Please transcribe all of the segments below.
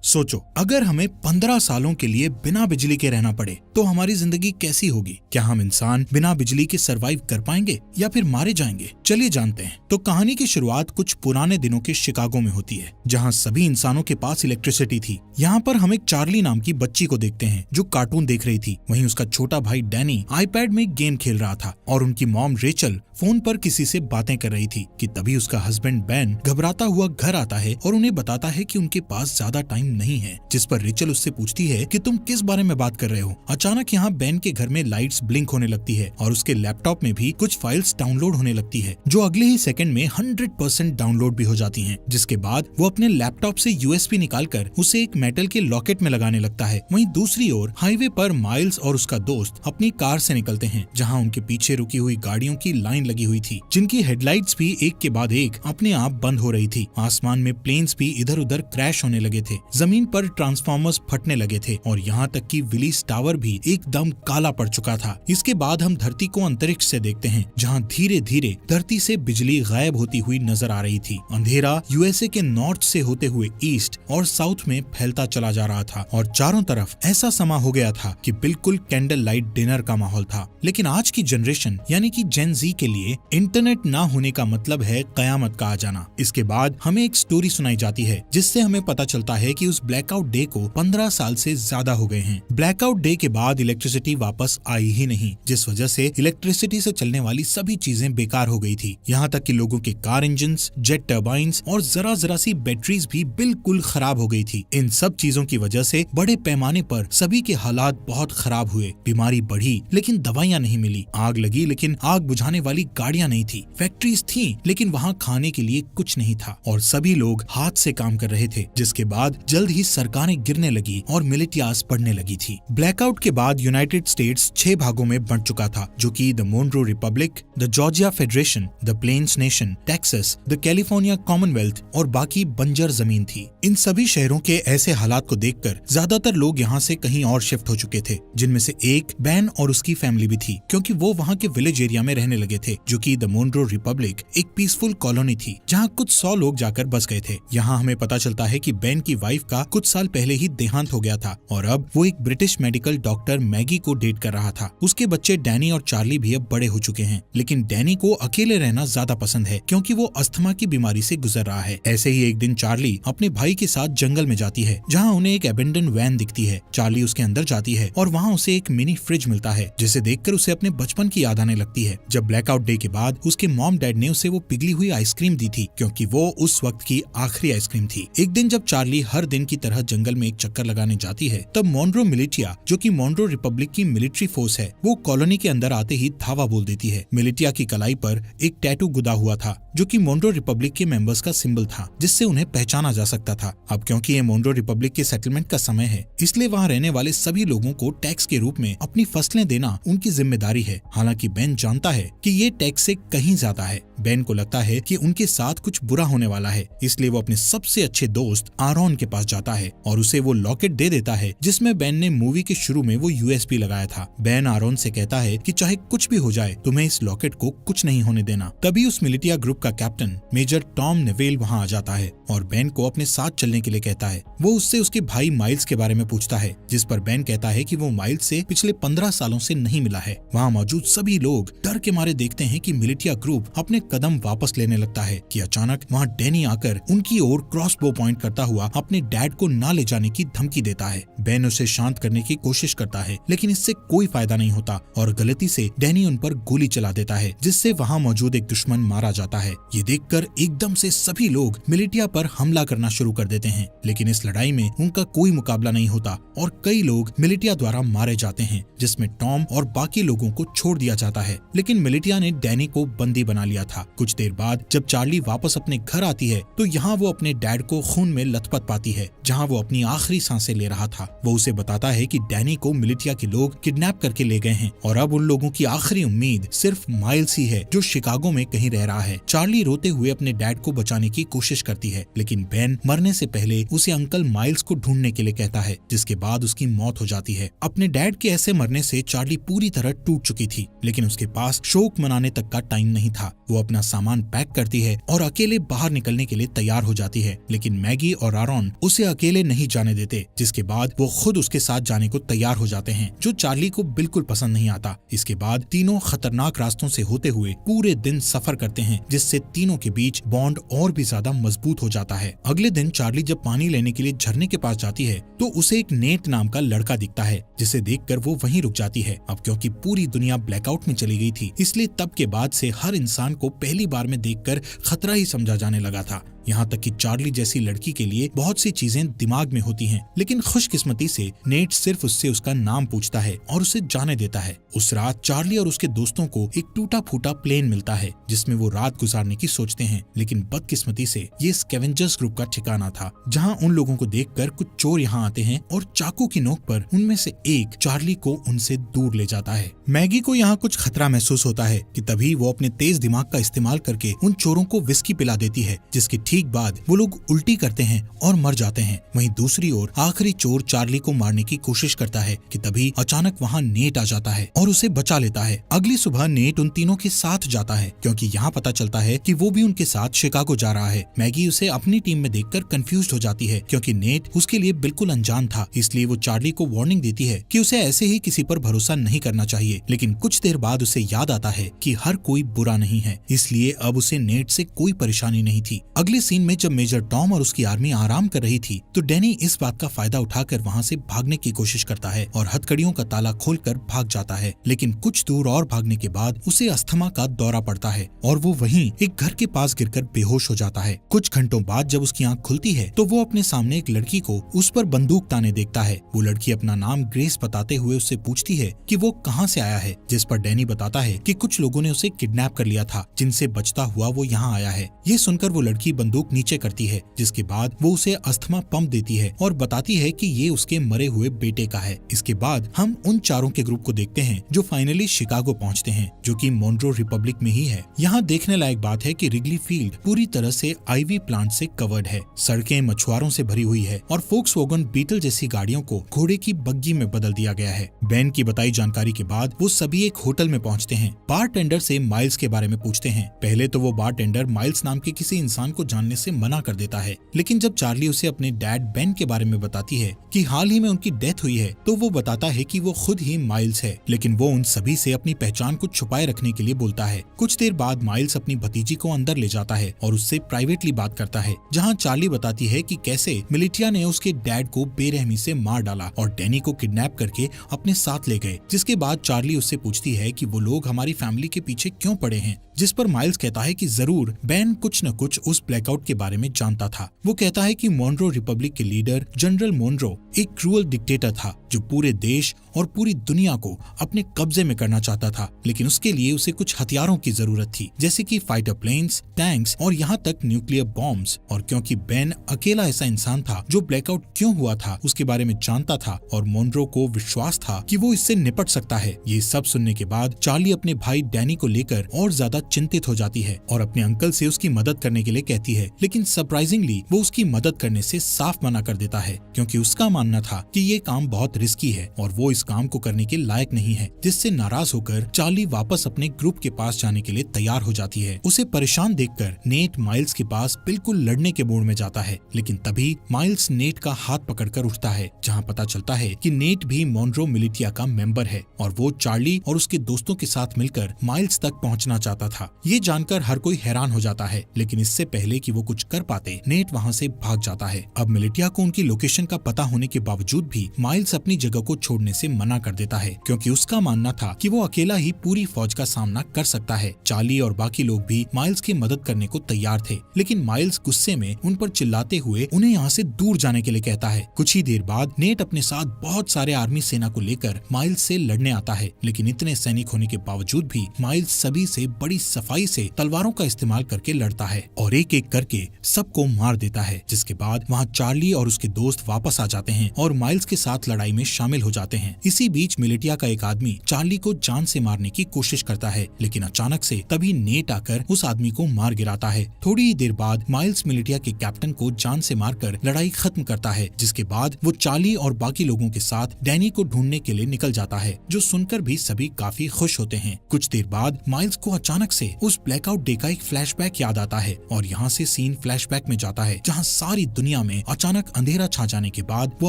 सोचो, अगर हमें 15 सालों के लिए बिना बिजली के रहना पड़े तो हमारी जिंदगी कैसी होगी। क्या हम इंसान बिना बिजली के सरवाइव कर पाएंगे या फिर मारे जाएंगे? चलिए जानते हैं। तो कहानी की शुरुआत कुछ पुराने दिनों के शिकागो में होती है, जहाँ सभी इंसानों के पास इलेक्ट्रिसिटी थी। यहाँ पर हम एक चार्ली नाम की बच्ची को देखते हैं जो कार्टून देख रही थी। वहीं उसका छोटा भाई डैनी आईपैड में गेम खेल रहा था और उनकी मॉम रेचल फोन पर किसी से बातें कर रही थी कि तभी उसका हस्बैंड बेन घबराता हुआ घर आता है और उन्हें बताता है कि उनके पास ज्यादा टाइम नहीं है। जिस पर रेचल उससे पूछती है कि तुम किस बारे में बात कर रहे हो। अचानक यहाँ बेन के घर में लाइट्स ब्लिंक होने लगती है और उसके लैपटॉप में भी कुछ फाइल्स डाउनलोड होने लगती है, जो अगले ही सेकंड में 100% डाउनलोड भी हो जाती हैं। जिसके बाद वो अपने लैपटॉप से यूएसबी निकालकर उसे एक मेटल के लॉकेट में लगाने लगता है। वहीं दूसरी ओर हाईवे पर माइल्स और उसका दोस्त अपनी कार से निकलते हैं, जहाँ उनके पीछे रुकी हुई गाड़ियों की लाइन लगी हुई थी, जिनकी हेडलाइट्स भी एक के बाद एक अपने आप बंद हो रही थी। आसमान में प्लेन्स भी इधर उधर क्रैश होने लगे थे, जमीन पर ट्रांसफार्मर्स फटने लगे थे और यहाँ तक कि विलीस टावर भी एकदम काला पड़ चुका था। इसके बाद हम धरती को अंतरिक्ष से देखते हैं, जहाँ धीरे धीरे धरती से बिजली गायब होती हुई नजर आ रही थी। अंधेरा यूएसए के नॉर्थ से होते हुए ईस्ट और साउथ में फैलता चला जा रहा था और चारों तरफ ऐसा समा हो गया था कि बिल्कुल कैंडल लाइट डिनर का माहौल था। लेकिन आज की जनरेशन यानी कि जेन जी के लिए इंटरनेट ना होने का मतलब है कयामत का आ जाना। इसके बाद हमें एक स्टोरी सुनाई जाती है, जिससे हमें पता चलता है कि उस ब्लैकआउट डे को 15 साल से ज्यादा हो गए हैं। ब्लैकआउट डे के बाद इलेक्ट्रिसिटी वापस आई ही नहीं, जिस वजह से इलेक्ट्रिसिटी से चलने वाली सभी चीजें बेकार हो गई थी। यहाँ तक कि लोगों के कार इंजन्स, जेट टर्बाइन्स और जरा सी बैटरीज भी बिल्कुल खराब हो गई थी। इन सब चीजों की वजह से बड़े पैमाने पर सभी के हालात बहुत खराब हुए। बीमारी बढ़ी लेकिन दवाइयाँ नहीं मिली, आग लगी लेकिन आग बुझाने वाली गाड़ियाँ नहीं थी, फैक्ट्रीज थी लेकिन वहाँ खाने के लिए कुछ नहीं था और सभी लोग हाथ से काम कर रहे थे। जिसके बाद जल्द ही सरकारें गिरने लगी और मिलिटियास बढ़ने लगी थी। ब्लैकआउट के बाद यूनाइटेड स्टेट्स 6 भागों में बंट चुका था, जो कि the Monroe Republic, the Georgia Federation, the Plains Nation, Texas, the California Commonwealth और बाकी बंजर जमीन थी। इन सभी शहरों के ऐसे हालात को देखकर ज्यादातर लोग यहाँ से कहीं और शिफ्ट हो चुके थे, जिनमें से एक बैन और उसकी फैमिली भी थी, क्योंकि वो वहाँ के विलेज एरिया में रहने लगे थे, जो कि द मोनरो रिपब्लिक एक पीसफुल कॉलोनी थी, जहाँ कुछ 100 लोग जाकर बस गए थे। यहाँ हमें पता चलता है कि बेन की वाइफ का कुछ साल पहले ही देहांत हो गया था और अब वो एक ब्रिटिश मेडिकल डॉक्टर मैगी को डेट कर रहा था। उसके बच्चे डैनी और चार्ली भी अब बड़े हो चुके हैं, लेकिन डैनी को अकेले रहना ज्यादा पसंद है, क्योंकि वो अस्थमा की बीमारी से गुजर रहा है। ऐसे ही एक दिन चार्ली अपने भाई के साथ जंगल में जाती है, जहाँ उन्हें एक अबेंडन वैन दिखती है। चार्ली उसके अंदर जाती है और वहाँ उसे एक मिनी फ्रिज मिलता है, जिसे देखकर उसे अपने बचपन की याद आने लगती है, जब ब्लैकआउट डे के बाद उसके मॉम डैड ने उसे वो पिघली हुई आइसक्रीम दी थी, क्योंकि वो उस वक्त की आखिरी आइसक्रीम थी। एक दिन जब चार्ली हर दिन की तरह जंगल में एक चक्कर लगाने जाती है, तब मोनरो मिलिटिया, जो कि मोनरो रिपब्लिक की मिलिट्री फोर्स है, वो कॉलोनी के अंदर आते ही धावा बोल देती है। मिलिटिया की कलाई पर एक टैटू गुदा हुआ था, जो कि मोनरो रिपब्लिक के मेंबर्स का सिंबल था, जिससे उन्हें पहचाना जा सकता था। अब क्योंकि ये मोनरो रिपब्लिक के सेटलमेंट का समय है, इसलिए वहाँ रहने वाले सभी लोगों को टैक्स के रूप में अपनी फसलें देना उनकी जिम्मेदारी है। हालांकि बेन जानता है कि ये टैक्स से कहीं ज्यादा है। बेन को लगता है कि उनके साथ कुछ बुरा होने वाला है, इसलिए वो अपने सबसे अच्छे दोस्त आरोन के पास जाता है और उसे वो लॉकेट दे देता है, जिसमें बेन ने मूवी के शुरू में वो यूएसबी लगाया था। बेन आरोन से कहता है कि चाहे कुछ भी हो जाए, तुम्हें इस लॉकेट को कुछ नहीं होने देना। तभी उस मिलिटिया ग्रुप का कैप्टन मेजर टॉम नेवेल वहाँ आ जाता है और बेन को अपने साथ चलने के लिए कहता है। वो उससे उसके भाई माइल्स के बारे में पूछता है, जिस पर बेन कहता है कि वो माइल्स से पिछले 15 सालों से नहीं मिला है। वहाँ मौजूद सभी लोग डर के मारे देखते हैं कि मिलिटिया ग्रुप अपने कदम वापस लेने लगता है कि अचानक वहाँ डैनी आकर उनकी ओर क्रॉसबो पॉइंट करता हुआ अपने डैड को ना ले जाने की धमकी देता है। बेन उसे शांत करने की कोशिश करता है, लेकिन इससे कोई फायदा नहीं होता और गलती से डैनी उन पर गोली चला देता है, जिससे वहाँ मौजूद एक दुश्मन मारा जाता है। ये देखकर एकदम से सभी लोग मिलिटिया पर हमला करना शुरू कर देते हैं, लेकिन इस लड़ाई में उनका कोई मुकाबला नहीं होता और कई लोग मिलिटिया द्वारा मारे जाते हैं, जिसमें टॉम और बाकी लोगों को छोड़ दिया जाता है। लेकिन मिलिटिया ने डैनी को बंदी बना लिया था। कुछ देर बाद जब चार्ली वापस अपने घर आती है, तो यहाँ वो अपने डैड को खून में लथपथ पाती है, जहाँ वो अपनी आखिरी सांसें ले रहा था। वो उसे बताता है कि डैनी को मिलिटिया के लोग किडनैप करके ले गए हैं और अब उन लोगों की आखिरी उम्मीद सिर्फ माइल्स ही है, जो शिकागो में कहीं रह रहा है। चार्ली रोते हुए अपने डैड को बचाने की कोशिश करती है, लेकिन बेन मरने से पहले उसे अंकल माइल्स को ढूंढने के लिए कहता है, जिसके बाद उसकी मौत हो जाती है। अपने डैड के ऐसे मरने से चार्ली पूरी तरह टूट चुकी थी, लेकिन उसके पास शोक मनाने तक का टाइम नहीं था। वो अपना सामान पैक करती है और अकेले बाहर निकलने के लिए तैयार हो जाती है, लेकिन मैगी और आरोन उसे उसे अकेले नहीं जाने देते, जिसके बाद वो खुद उसके साथ जाने को तैयार हो जाते हैं, जो चार्ली को बिल्कुल पसंद नहीं आता। इसके बाद तीनों खतरनाक रास्तों से होते हुए पूरे दिन सफर करते हैं, जिससे तीनों के बीच बॉन्ड और भी ज्यादा मजबूत हो जाता है। अगले दिन चार्ली जब पानी लेने के लिए झरने के पास जाती है तो उसे एक नेट नाम का लड़का दिखता है, जिसे देखकर वो वहीं रुक जाती है। अब क्योंकि पूरी दुनिया ब्लैकआउट में चली गई थी, इसलिए तब के बाद से हर इंसान को पहली बार में देखकर खतरा ही समझा जाने लगा था। यहाँ तक कि चार्ली जैसी लड़की के लिए बहुत सी चीजें दिमाग में होती हैं, लेकिन खुशकिस्मती से नेट सिर्फ उससे उसका नाम पूछता है और उसे जाने देता है। उस रात चार्ली और उसके दोस्तों को एक टूटा फूटा प्लेन मिलता है, जिसमें वो रात गुजारने की सोचते हैं, लेकिन बदकिस्मती से ये स्कैवेंजर्स ग्रुप का ठिकाना था, जहाँ उन लोगों को देखकर कुछ चोर यहाँ आते हैं और चाकू की नोक पर उनमें से एक चार्ली को उनसे दूर ले जाता है। मैगी को यहाँ कुछ खतरा महसूस होता है कि तभी वो अपने तेज दिमाग का इस्तेमाल करके उन चोरों को विस्की पिला देती है, जिसके ठीक बाद वो लोग उल्टी करते हैं और मर जाते हैं। वहीं दूसरी ओर आखिरी चोर चार्ली को मारने की कोशिश करता है कि तभी अचानक वहाँ नेट आ जाता है और उसे बचा लेता है। अगली सुबह नेट उन तीनों के साथ जाता है, क्योंकि यहाँ पता चलता है कि वो भी उनके साथ शिकागो जा रहा है। मैगी उसे अपनी टीम में देखकर कंफ्यूज हो जाती है, क्योंकि नेट उसके लिए बिल्कुल अनजान था। इसलिए वो चार्ली को वार्निंग देती है कि उसे ऐसे ही किसी पर भरोसा नहीं करना चाहिए, लेकिन कुछ देर बाद उसे याद आता है कि हर कोई बुरा नहीं है, इसलिए अब उसे नेट से कोई परेशानी नहीं थी। अगले सीन में जब मेजर टॉम और उसकी आर्मी आराम कर रही थी तो डैनी इस बात का फायदा उठाकर वहाँ से भागने की कोशिश करता है और हथकड़ियों का ताला खोलकर भाग जाता है, लेकिन कुछ दूर और भागने के बाद उसे अस्थमा का दौरा पड़ता है और वो वहीं एक घर के पास गिरकर बेहोश हो जाता है। कुछ घंटों बाद जब उसकी आंख खुलती है तो वो अपने सामने एक लड़की को उस पर बंदूक ताने देखता है। वो लड़की अपना नाम ग्रेस बताते हुए उससे पूछती है कि वो कहाँ से आया है, जिस पर डैनी बताता है कि कुछ लोगों ने उसे किडनैप कर लिया था, जिनसे बचता हुआ वो यहाँ आया है। ये सुनकर वो लड़की बंदूक नीचे करती है, जिसके बाद वो उसे अस्थमा पंप देती है और बताती है कि ये उसके मरे हुए बेटे का है। इसके बाद हम उन चारों के ग्रुप को देखते हैं जो फाइनली शिकागो पहुंचते हैं, जो कि मोनरो रिपब्लिक में ही है। यहाँ देखने लायक बात है कि रिगली फील्ड पूरी तरह से आईवी प्लांट से कवर्ड है, सड़कें मछुआरों से भरी हुई है और फोक्सवैगन बीटल जैसी गाड़ियों को घोड़े की बग्गी में बदल दिया गया है। बेन की बताई जानकारी के बाद वो सभी एक होटल में पहुंचते हैं। बारटेंडर से माइल्स के बारे में पूछते हैं। पहले तो वो बारटेंडर माइल्स नाम के किसी इंसान को जानने से मना कर देता है, लेकिन जब चार्ली उसे अपने डैड बेन के बारे में बताती है कि हाल ही में उनकी डेथ हुई है, तो वो बताता है कि वो खुद ही माइल्स है, लेकिन वो उन सभी से अपनी पहचान को छुपाए रखने के लिए बोलता है। कुछ देर बाद माइल्स अपनी भतीजी को अंदर ले जाता है और उससे प्राइवेटली बात करता है, जहाँ चार्ली बताती है कि कैसे मिलिटिया ने उसके डैड को बेरहमी से मार डाला और डैनी को किडनैप करके अपने साथ ले गए। जिसके बाद चार्ली उससे पूछती है कि वो लोग हमारी फैमिली के पीछे क्यों पड़े हैं, जिस पर माइल्स कहता है कि जरूर बेन कुछ न कुछ उस ब्लैकआउट के बारे में जानता था। वो कहता है कि मोनरो रिपब्लिक के लीडर जनरल मोनरो एक क्रूअल डिक्टेटर था, जो पूरे देश और पूरी दुनिया को अपने कब्जे में करना चाहता था, लेकिन उसके लिए उसे कुछ हथियारों की जरूरत थी, जैसे कि फाइटर प्लेन्स, टैंक्स और यहाँ तक न्यूक्लियर बॉम्ब्स। और क्योंकि बेन अकेला ऐसा इंसान था जो ब्लैकआउट क्यों हुआ था उसके बारे में जानता था और मोनरो को विश्वास था कि वो इससे निपट सकता है। ये सब सुनने के बाद चार्ली अपने भाई डैनी को लेकर और ज्यादा चिंतित हो जाती है और अपने अंकल से उसकी मदद करने के लिए कहती है, लेकिन सरप्राइजिंगली वो उसकी मदद करने से साफ मना कर देता है, क्योंकि उसका मानना था कि ये काम बहुत रिस्की है और वो इस काम को करने के लायक नहीं है। जिससे नाराज होकर चार्ली वापस अपने ग्रुप के पास जाने के लिए तैयार हो जाती है। उसे परेशान देखकर नेट माइल्स के पास बिल्कुल लड़ने के मूड में जाता है, लेकिन तभी माइल्स नेट का हाथ पकड़कर उठता है, जहाँ पता चलता है कि नेट भी मोनरो मिलिटिया का मेंबर है और वो चार्ली और उसके दोस्तों के साथ मिलकर माइल्स तक पहुँचना चाहता था। ये जानकर हर कोई हैरान हो जाता है, लेकिन इससे पहले कि वो कुछ कर पाते नेट वहाँ से भाग जाता है। अब मिलिटिया को उनकी लोकेशन का पता होने के बावजूद भी माइल्स अपनी जगह को छोड़ने से मना कर देता है, क्योंकि उसका मानना था कि वो अकेला ही पूरी फौज का सामना कर सकता है। चार्ली और बाकी लोग भी माइल्स की मदद करने को तैयार थे, लेकिन माइल्स गुस्से में उन पर चिल्लाते हुए उन्हें यहाँ से दूर जाने के लिए कहता है। कुछ ही देर बाद नेट अपने साथ बहुत सारे आर्मी सेना को लेकर माइल्स से लड़ने आता है, लेकिन इतने सैनिक होने के बावजूद भी माइल्स सभी से बड़ी सफाई से तलवारों का इस्तेमाल करके लड़ता है और एक एक करके सबको मार देता है। जिसके बाद वहाँ चार्ली और उसके दोस्त वापस आ जाते हैं और माइल्स के साथ लड़ाई में शामिल हो जाते हैं। इसी बीच मिलिटिया का एक आदमी चार्ली को जान से मारने की कोशिश करता है, लेकिन अचानक से तभी नेट आकर उस आदमी को मार गिराता है। थोड़ी ही देर बाद माइल्स मिलिटिया के कैप्टन को जान से मारकर लड़ाई खत्म करता है, जिसके बाद वो चार्ली और बाकी लोगों के साथ डैनी को ढूंढने के लिए निकल जाता है, जो सुनकर भी सभी काफी खुश होते हैं। कुछ देर बाद माइल्स को अचानक से उस ब्लैकआउट डे का एक फ्लैशबैक याद आता है और यहाँ से सीन फ्लैशबैक में जाता है जहाँ सारी दुनिया में अचानक अंधेरा छा जाने के बाद वो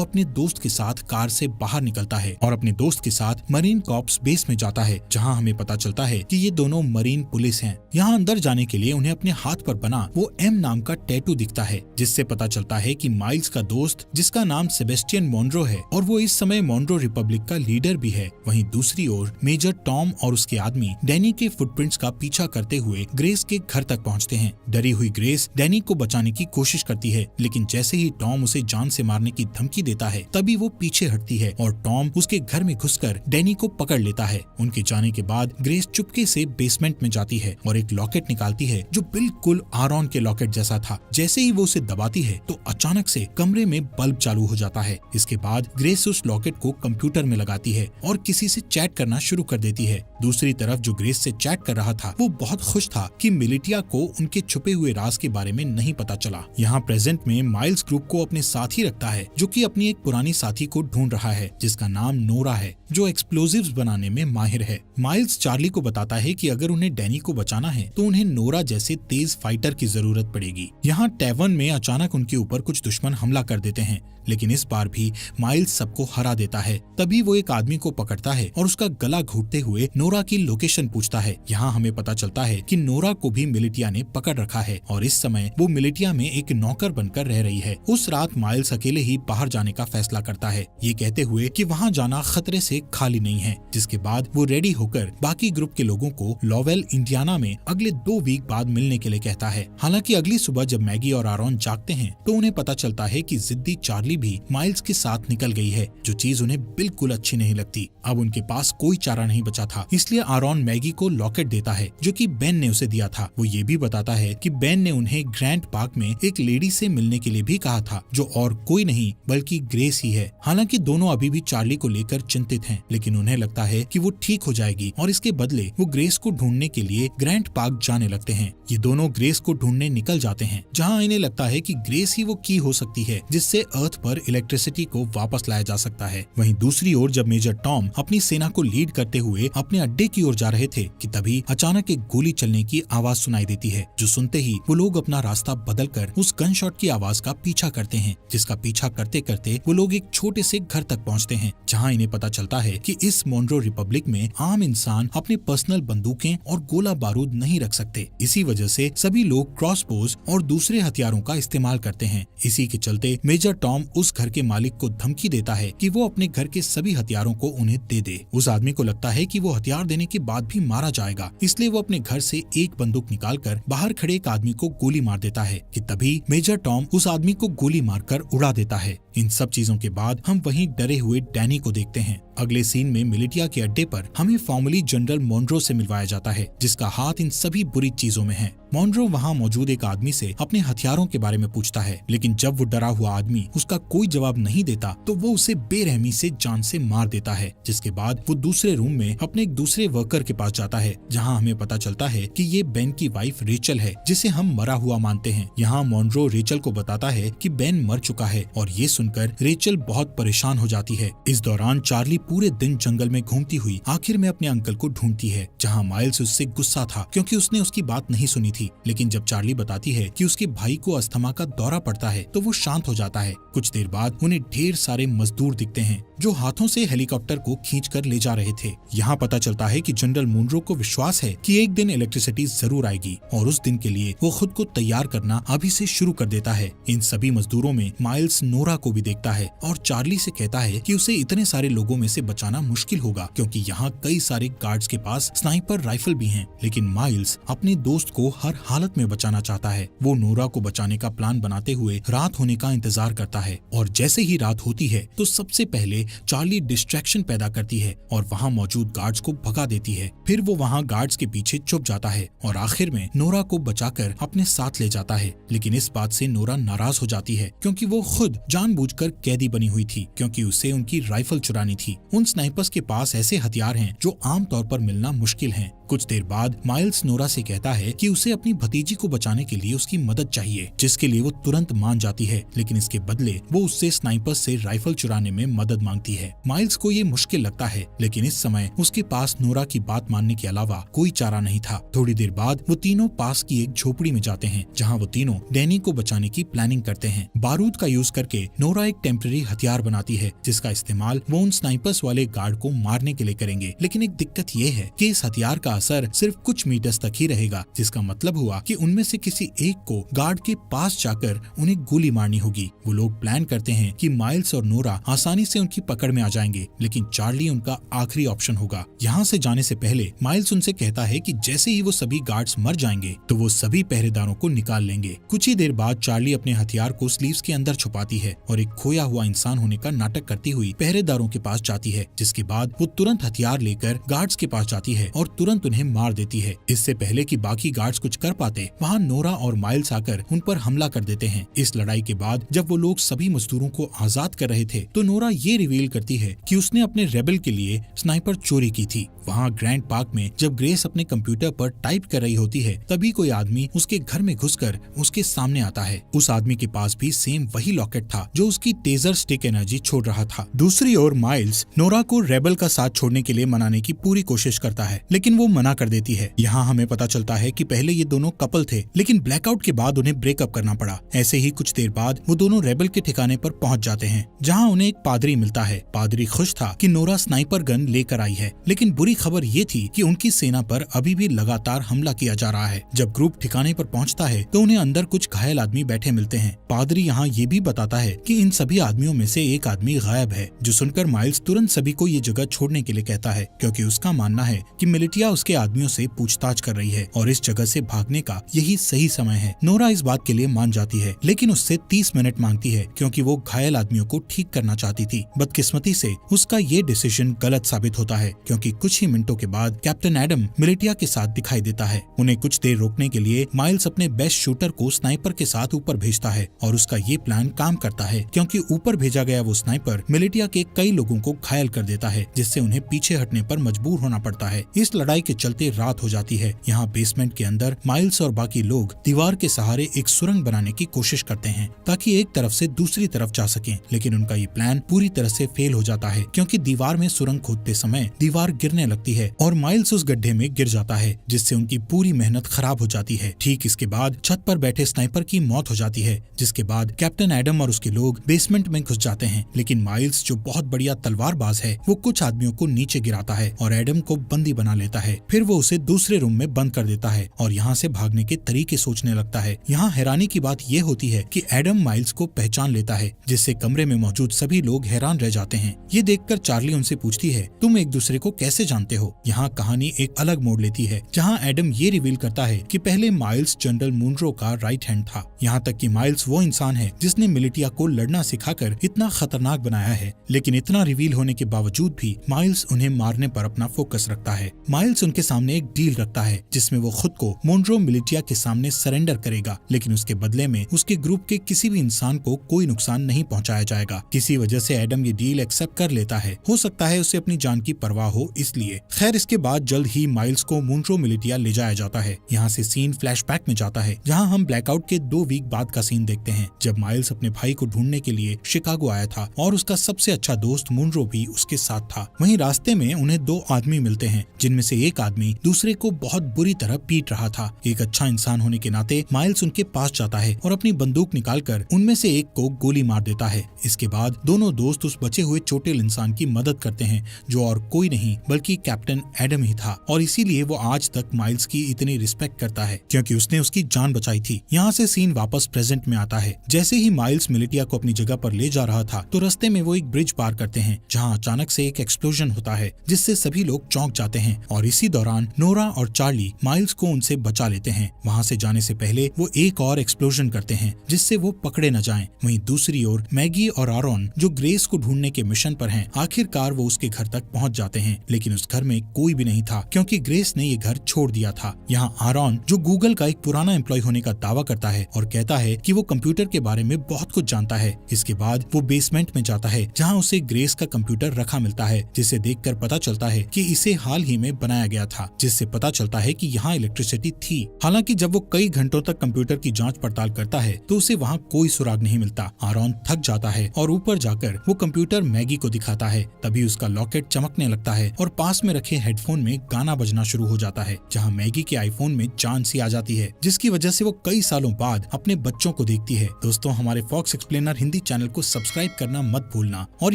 अपने दोस्त के साथ कार से बाहर निकलता है और अपने दोस्त के साथ मरीन कॉर्प्स बेस में जाता है, जहाँ हमें पता चलता है कि ये दोनों मरीन पुलिस हैं। यहाँ अंदर जाने के लिए उन्हें अपने हाथ पर बना वो एम नाम का टैटू दिखता है, जिससे पता चलता है कि माइल्स का दोस्त, जिसका नाम सेबेस्टियन मॉन्रो है और वो इस समय मॉन्रो रिपब्लिक का लीडर भी है। वहीं दूसरी ओर मेजर टॉम और उसके आदमी डैनी के फुटप्रिंट्स का पीछा करते हुए ग्रेस के घर तक पहुँचते हैं। डरी हुई ग्रेस डैनी को बचाने की कोशिश करती है, लेकिन जैसे ही टॉम उसे जान से मारने की धमकी देता है तभी वो पीछे हटती है और टॉम उसके घर में घुसकर डैनी को पकड़ लेता है। उनके जाने के बाद ग्रेस चुपके से बेसमेंट में जाती है और एक लॉकेट निकालती है जो बिल्कुल आरॉन के लॉकेट जैसा था। जैसे ही वो उसे दबाती है तो अचानक से कमरे में बल्ब चालू हो जाता है। इसके बाद ग्रेस उस लॉकेट को कंप्यूटर में लगाती है और किसी से चैट करना शुरू कर देती है। दूसरी तरफ जो ग्रेस से चैट कर रहा था वो बहुत खुश था कि मिलिटिया को उनके छुपे हुए राज के बारे में नहीं पता चला। यहाँ प्रेजेंट में माइल्स ग्रुप को अपने साथ ही रखता है, जो कि अपनी एक पुरानी साथी को ढूंढ रहा है जिसका नाम नोरा है, जो एक्सप्लोजिव्स बनाने में माहिर है। माइल्स चार्ली को बताता है कि अगर उन्हें डैनी को बचाना है तो उन्हें नोरा जैसे तेज फाइटर की जरूरत पड़ेगी। यहाँ टैवर्न में अचानक उनके ऊपर कुछ दुश्मन हमला कर देते हैं, लेकिन इस बार भी माइल्स सबको हरा देता है। तभी वो एक आदमी को पकड़ता है और उसका गला घोटते हुए नोरा की लोकेशन पूछता है। यहाँ हमें पता चलता है कि नोरा को भी मिलिटिया ने पकड़ रखा है और इस समय वो मिलिटिया में एक नौकर बनकर रह रही है। उस रात माइल्स अकेले ही बाहर जाने का फैसला करता है, ये कहते हुए कि वहाँ जाना खतरे से खाली नहीं है। जिसके बाद वो रेडी होकर बाकी ग्रुप के लोगों को लॉवेल इंडियाना में अगले 2 वीक बाद मिलने के लिए कहता है। हालांकि अगली सुबह जब मैगी और आरॉन जागते हैं तो उन्हें पता चलता है कि जिद्दी चार्ली भी माइल्स के साथ निकल गई है, जो चीज उन्हें बिल्कुल अच्छी नहीं लगती। अब उनके पास कोई चारा नहीं बचा था, इसलिए आरॉन मैगी को लॉकेट देता है जो कि बेन ने उसे दिया था। वो ये भी बताता है कि बेन ने उन्हें ग्रैंड पार्क में एक लेडी से मिलने के लिए भी कहा था, जो और कोई नहीं बल्कि ग्रेस ही है। हालांकि दोनों अभी भी चार्ली को लेकर चिंतित हैं, लेकिन उन्हें लगता है कि वो ठीक हो जाएगी और इसके बदले वो ग्रेस को ढूंढने के लिए ग्रैंड पार्क जाने लगते हैं। ये दोनों ग्रेस को ढूंढने निकल जाते हैं, जहाँ इन्हें लगता है कि ग्रेस ही वो की हो सकती है जिससे अर्थ पर इलेक्ट्रिसिटी को वापस लाया जा सकता है। वहीं दूसरी ओर जब मेजर टॉम अपनी सेना को लीड करते हुए अपने अड्डे की ओर जा रहे थे कि तभी अचानक एक गोली चलने की आवाज सुनाई देती है, जो सुनते ही वो लोग अपना रास्ता बदलकर उस गन शॉट की आवाज का पीछा करते हैं, जिसका पीछा करते करते वो लोग एक छोटे से घर तक पहुंचते हैं, जहां इन्हें पता चलता है कि इस मॉन्रो रिपब्लिक में आम इंसान अपने पर्सनल बंदूकें और गोला बारूद नहीं रख सकते। इसी वजह से सभी लोग क्रॉसबोज और दूसरे हथियारों का इस्तेमाल करते हैं। इसी के चलते मेजर टॉम उस घर के मालिक को धमकी देता है कि वो अपने घर के सभी हथियारों को उन्हें दे दे। उस आदमी को लगता है कि वो हथियार देने के बाद भी मारा जाएगा, इसलिए वो अपने घर से एक बंदूक निकालकर बाहर खड़े एक आदमी को गोली मार देता है कि तभी मेजर टॉम उस आदमी को गोली मारकर उड़ा देता है। इन सब चीजों के बाद हम वहीं डरे हुए डैनी को देखते हैं। अगले सीन में मिलिटिया के अड्डे पर हमें फॉर्मली जनरल मॉन्रो से मिलवाया जाता है, जिसका हाथ इन सभी बुरी चीजों में है। मॉन्रो वहाँ मौजूद एक आदमी से अपने हथियारों के बारे में पूछता है, लेकिन जब वो डरा हुआ आदमी उसका कोई जवाब नहीं देता तो वो उसे बेरहमी से जान से मार देता है। जिसके बाद वो दूसरे रूम में अपने एक दूसरे वर्कर के पास जाता है, जहाँ हमें पता चलता है कि ये बेन की वाइफ रेचल है, जिसे हम मरा हुआ मानते हैं। यहाँ मॉन्रो रेचल को बताता है कि बेन मर चुका है और ये सुनकर रेचल बहुत परेशान हो जाती है। इस दौरान चार्ली पूरे दिन जंगल में घूमती हुई आखिर में अपने अंकल को ढूंढती है, जहाँ माइल्स उससे गुस्सा था क्योंकि उसने उसकी बात नहीं सुनी थी। लेकिन जब चार्ली बताती है कि उसके भाई को अस्थमा का दौरा पड़ता है तो वो शांत हो जाता है। कुछ देर बाद उन्हें ढेर सारे मजदूर दिखते हैं जो हाथों से हेलीकॉप्टर को खींचकर ले जा रहे थे। यहाँ पता चलता है कि जनरल मॉन्रो को विश्वास है कि एक दिन इलेक्ट्रिसिटी जरूर आएगी और उस दिन के लिए वो खुद को तैयार करना अभी से शुरू कर देता है। इन सभी मजदूरों में माइल्स नोरा को भी देखता है और चार्ली से कहता है कि उसे इतने सारे लोगों में से बचाना मुश्किल होगा, क्योंकि यहाँ कई सारे गार्ड्स के पास स्नाइपर राइफल भी हैं। लेकिन माइल्स अपने दोस्त को हर हालत में बचाना चाहता है। वो नोरा को बचाने का प्लान बनाते हुए रात होने का इंतजार करता है और जैसे ही रात होती है तो सबसे पहले चार्ली डिस्ट्रैक्शन पैदा करती है और वहाँ मौजूद गार्ड्स को भगा देती है। फिर वो वहाँ गार्ड्स के पीछे छुप जाता है और आखिर में नोरा को बचाकर अपने साथ ले जाता है। लेकिन इस बात से नोरा नाराज हो जाती है क्योंकि वो खुद जानबूझकर कैदी बनी हुई थी, क्योंकि उसे उनकी राइफल चुरानी थी। उन स्नाइपर्स के पास ऐसे हथियार हैं जो आमतौर पर मिलना मुश्किल हैं। कुछ देर बाद माइल्स नोरा से कहता है कि उसे अपनी भतीजी को बचाने के लिए उसकी मदद चाहिए, जिसके लिए वो तुरंत मान जाती है, लेकिन इसके बदले वो उससे स्नाइपर से राइफल चुराने में मदद मांगती है। माइल्स को ये मुश्किल लगता है, लेकिन इस समय उसके पास नोरा की बात मानने के अलावा कोई चारा नहीं था। थोड़ी देर बाद वो तीनों पास की एक झोपड़ी में जाते हैं, जहाँ वो तीनों डैनी को बचाने की प्लानिंग करते हैं। बारूद का यूज करके नोरा एक टेम्पररी हथियार बनाती है, जिसका इस्तेमाल वो उन स्नाइपर्स वाले गार्ड को मारने के लिए करेंगे। लेकिन एक दिक्कत ये है कि इस हथियार का असर सिर्फ कुछ मीटर्स तक ही रहेगा, जिसका मतलब हुआ कि उनमें से किसी एक को गार्ड के पास जाकर उन्हें गोली मारनी होगी। वो लोग प्लान करते हैं कि माइल्स और नोरा आसानी से उनकी पकड़ में आ जाएंगे, लेकिन चार्ली उनका आखिरी ऑप्शन होगा। यहाँ से जाने से पहले माइल्स उनसे कहता है कि जैसे ही वो सभी गार्ड्स मर जाएंगे तो वो सभी पहरेदारों को निकाल लेंगे। कुछ ही देर बाद चार्ली अपने हथियार को स्लीव्स के अंदर छुपाती है और एक खोया हुआ इंसान होने का नाटक करती हुई पहरेदारों के पास जाती है, जिसके बाद वो तुरंत हथियार लेकर गार्ड्स के पास जाती है और तुरंत उन्हें मार देती है। इससे पहले कि बाकी गार्ड्स कुछ कर पाते, वहाँ नोरा और माइल्स आकर उन पर हमला कर देते हैं। इस लड़ाई के बाद जब वो लोग सभी मजदूरों को आजाद कर रहे थे तो नोरा ये रिवील करती है कि उसने अपने रेबल के लिए स्नाइपर चोरी की थी। वहाँ ग्रैंड पार्क में जब ग्रेस अपने कंप्यूटर पर टाइप कर रही होती है, तभी कोई आदमी उसके घर में घुसकर उसके सामने आता है। उस आदमी के पास भी सेम वही लॉकेट था जो उसकी टेजर स्टिक एनर्जी छोड़ रहा था। दूसरी ओर माइल्स नोरा को रेबल का साथ छोड़ने के लिए मनाने की पूरी कोशिश करता है, लेकिन वो मना कर देती है। यहाँ हमें पता चलता है कि पहले ये दोनों कपल थे, लेकिन ब्लैकआउट के बाद उन्हें ब्रेकअप करना पड़ा। ऐसे ही कुछ देर बाद वो दोनों रेबल के ठिकाने पर पहुँच जाते हैं, जहाँ उन्हें एक पादरी मिलता है। पादरी खुश था कि नोरा स्नाइपर गन लेकर आई है, लेकिन बुरी खबर ये थी कि उनकी सेना पर अभी भी लगातार हमला किया जा रहा है। जब ग्रुप ठिकाने पर पहुंचता है तो उन्हें अंदर कुछ घायल आदमी बैठे मिलते हैं। पादरी यहाँ ये भी बताता है कि इन सभी आदमियों में से एक आदमी गायब है, जो सुनकर माइल्स तुरंत सभी को ये जगह छोड़ने के लिए कहता है, क्योंकि उसका मानना है कि मिलिटिया उसके आदमियों से पूछताछ कर रही है और इस जगह से भागने का यही सही समय है। नोरा इस बात के लिए मान जाती है, लेकिन उससे 30 मिनट मांगती है, क्योंकि वो घायल आदमियों को ठीक करना चाहती थी। बदकिस्मती से उसका ये डिसीजन गलत साबित होता है, क्योंकि कुछ ही मिनटों के बाद कैप्टन एडम मिलिटिया के साथ दिखाई देता है। उन्हें कुछ देर रोकने के लिए माइल्स अपने बेस्ट शूटर को स्नाइपर के साथ ऊपर भेजता है और उसका ये प्लान काम करता है, क्योंकि ऊपर भेजा गया वो स्नाइपर मिलिटिया के कई लोगों को घायल कर देता है, जिससे उन्हें पीछे हटने पर मजबूर होना पड़ता है। इस लड़ाई के चलते रात हो जाती है। यहाँ बेसमेंट के अंदर माइल्स और बाकी लोग दीवार के सहारे एक सुरंग बनाने की कोशिश करते हैं ताकि एक तरफ से दूसरी तरफ जा सकें, लेकिन उनका ये प्लान पूरी तरह से फेल हो जाता है, क्योंकि दीवार में सुरंग खोदते समय दीवार गिरने लगती है और माइल्स उस गड्ढे में गिर जाता है, जिससे उनकी पूरी मेहनत खराब हो जाती है। ठीक इसके बाद छत पर बैठे स्नाइपर की मौत हो जाती है, जिसके बाद कैप्टन एडम और उसके लोग बेसमेंट में घुस जाते हैं। लेकिन माइल्स, जो बहुत बढ़िया तलवारबाज है, वो कुछ आदमियों को नीचे गिराता है और एडम को बंदी बना लेता है। फिर वो उसे दूसरे रूम में बंद कर देता है और यहाँ से भागने के तरीके सोचने लगता है। यहाँ हैरानी की बात ये होती है कि एडम माइल्स को पहचान लेता है, जिससे कमरे में मौजूद सभी लोग हैरान रह जाते हैं। ये देखकर चार्ली उनसे पूछती है, तुम एक दूसरे को कैसे जानते हो? यहाँ कहानी एक अलग मोड़ लेती है, जहाँ एडम ये रिवील करता है कि पहले माइल्स जनरल मुनरो का राइट हैंड था। यहाँ तक कि माइल्स वो इंसान है जिसने मिलिटिया को लड़ना सिखाकर इतना खतरनाक बनाया है। लेकिन इतना रिवील होने के बावजूद भी माइल्स उन्हें मारने पर अपना फोकस रखता है। माइल्स उनके सामने एक डील रखता है, जिसमें वो खुद को मुनरो मिलिटिया के सामने सरेंडर करेगा, लेकिन उसके बदले में उसके ग्रुप के किसी भी इंसान को कोई नुकसान नहीं पहुँचाया जाएगा। किसी वजह से एडम ये डील एक्सेप्ट कर लेता है। हो सकता है उसे अपनी जान की परवाह हो इसलिए। खैर, इसके बाद जल्द ही माइल्स को मुनरो मिलिटिया ले जाया जाता है। यहाँ से सीन फ्लैशबैक में जाता है, जहाँ हम ब्लैकआउट के 2 वीक बाद का सीन देखते हैं, जब माइल्स अपने भाई को ढूंढने के लिए शिकागो आया था और उसका सबसे अच्छा दोस्त मुनरो भी उसके साथ था। वहीं रास्ते में उन्हें 2 आदमी मिलते हैं, जिनमें से एक आदमी दूसरे को बहुत बुरी तरह पीट रहा था। एक अच्छा इंसान होने के नाते माइल्स उनके पास जाता है और अपनी बंदूक निकालकर उनमें से एक को गोली मार देता है। इसके बाद दोनों दोस्त उस बचे हुए चोटिल इंसान की मदद करते हैं, जो और कोई नहीं बल्कि कैप्टन एडम ही था, और इसीलिए वो आज तक माइल्स की इतनी रिस्पेक्ट करता है, क्योंकि उसने उसकी जान बचाई थी। यहाँ से सीन वापस प्रेजेंट में आता है। जैसे ही माइल्स मिलिटिया को अपनी जगह पर ले जा रहा था, तो रास्ते में वो एक ब्रिज पार करते हैं, जहाँ अचानक से एक एक्सप्लोजन होता है, जिससे सभी लोग चौंक जाते हैं। और इसी दौरान नोरा और चार्ली माइल्स को उनसे बचा लेते हैं। वहाँ से जाने से पहले वो एक और एक्सप्लोजन करते हैं, जिससे वो पकड़े न जाएं। वहीं दूसरी ओर मैगी और आरोन, जो ग्रेस को ढूंढने के मिशन पर हैं, आखिरकार वो उसके घर तक पहुँच जाते हैं, लेकिन उस घर में कोई भी नहीं था, क्योंकि ग्रेस ने ये घर छोड़ दिया था। यहाँ आरोन, जो गूगल का एक पुराना एम्प्लॉय होने का दावा करता है और कहता है कि वो कंप्यूटर के बारे में बहुत कुछ जानता है। इसके बाद वो बेसमेंट में जाता है, जहाँ उसे ग्रेस का कंप्यूटर रखा मिलता है, जिसे देखकर पता चलता है कि इसे हाल ही में बनाया गया गया था, जिससे पता चलता है कि यहाँ इलेक्ट्रिसिटी थी। हालांकि जब वो कई घंटों तक कंप्यूटर की जांच पड़ताल करता है तो उसे वहाँ कोई सुराग नहीं मिलता। आरॉन थक जाता है और ऊपर जाकर वो कंप्यूटर मैगी को दिखाता है। तभी उसका लॉकेट चमकने लगता है और पास में रखे हेडफोन में गाना बजना शुरू हो जाता है, जहाँ मैगी के आईफोन में जान सी आ जाती है, जिसकी वजह से वो कई सालों बाद अपने बच्चों को देखती है। दोस्तों, हमारे फॉक्स एक्सप्लेनर हिंदी चैनल को सब्सक्राइब करना मत भूलना। और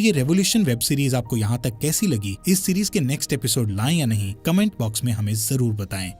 ये रेवोल्यूशन वेब सीरीज आपको यहाँ तक कैसी लगी, इस सीरीज के नेक्स्ट एपिसोड लाएं या नहीं, कमेंट बॉक्स में हमें जरूर बताएं।